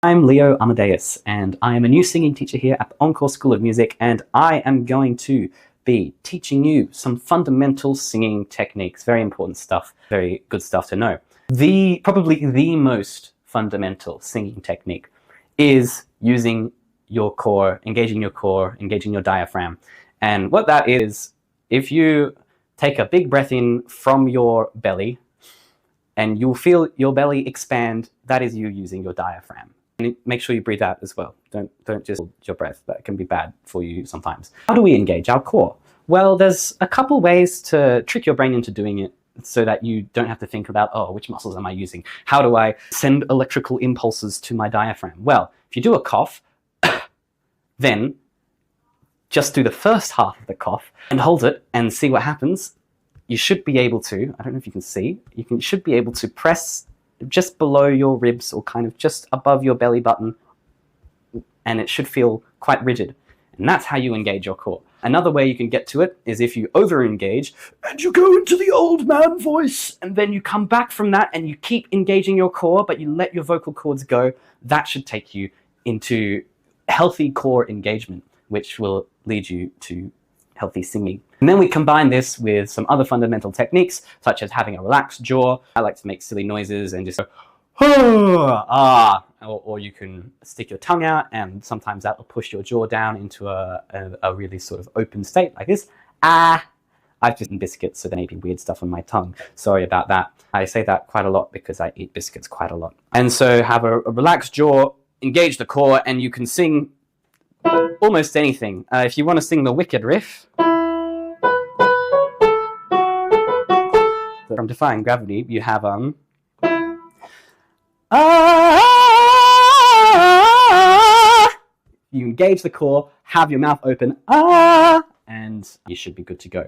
I'm Leo Amadeus, and I am a new singing teacher here at the Encore School of Music, and I am going to be teaching you some fundamental singing techniques. Very important stuff, very good stuff to know. Probably the most fundamental singing technique is using your core, engaging your diaphragm. And what that is, if you take a big breath in from your belly, and you'll feel your belly expand, that is you using your diaphragm. And make sure you breathe out as well. Don't just hold your breath. That can be bad for you sometimes. How do we engage our core? Well, there's a couple ways to trick your brain into doing it so that you don't have to think about, oh, which muscles am I using? How do I send electrical impulses to my diaphragm? Well, if you do a cough, then just do the first half of the cough and hold it and see what happens. You should be able to, I don't know if you can see, should be able to press just below your ribs or kind of just above your belly button, and it should feel quite rigid. And that's how you engage your core. Another way you can get to it is if you over-engage and you go into the old man voice, and then you come back from that and you keep engaging your core, but you let your vocal cords go. That should take you into healthy core engagement, which will lead you to healthy singing. And then we combine this with some other fundamental techniques, such as having a relaxed jaw. I like to make silly noises and just go, or you can stick your tongue out, and sometimes that will push your jaw down into a really sort of open state like this. I've just eaten biscuits, so there may be weird stuff on my tongue. Sorry about that. I say that quite a lot because I eat biscuits quite a lot. And so have a relaxed jaw, engage the core, and you can sing almost anything. If you want to sing the Wicked riff from Defying Gravity, you have you engage the core, have your mouth open, and you should be good to go.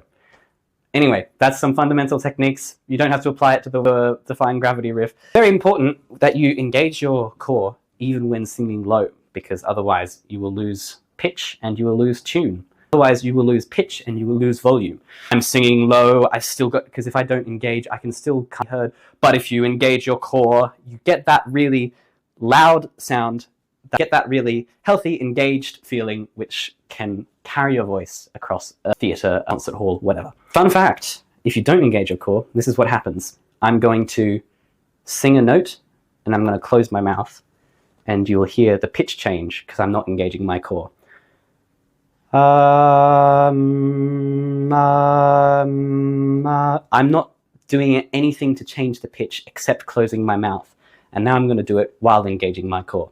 Anyway, that's some fundamental techniques. You don't have to apply it to the Defying Gravity riff. Very important that you engage your core even when singing low, because otherwise you will lose pitch and you will lose tune. Otherwise you will lose pitch and you will lose volume. I'm singing low, because if I don't engage, I can still be heard. But if you engage your core, you get that really loud sound, get that really healthy, engaged feeling, which can carry your voice across a theatre, concert hall, whatever. Fun fact, if you don't engage your core, this is what happens. I'm going to sing a note and I'm going to close my mouth, and you'll hear the pitch change because I'm not engaging my core. I'm not doing anything to change the pitch except closing my mouth. And now I'm going to do it while engaging my core.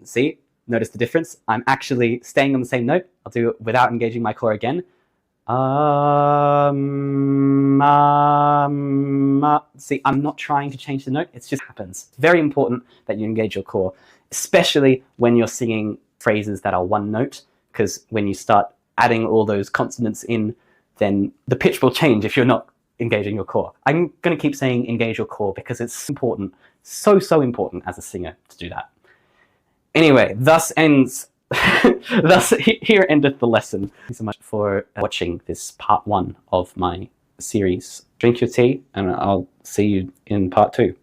See? Notice the difference? I'm actually staying on the same note. I'll do it without engaging my core again. See, I'm not trying to change the note. It just happens. It's very important that you engage your core, especially when you're singing phrases that are one note, because when you start adding all those consonants in, then the pitch will change if you're not engaging your core. I'm going to keep saying engage your core because it's important, so important as a singer to do that. Anyway, here endeth the lesson. Thank you so much for watching this part 1 of my series. Drink your tea, and I'll see you in part 2.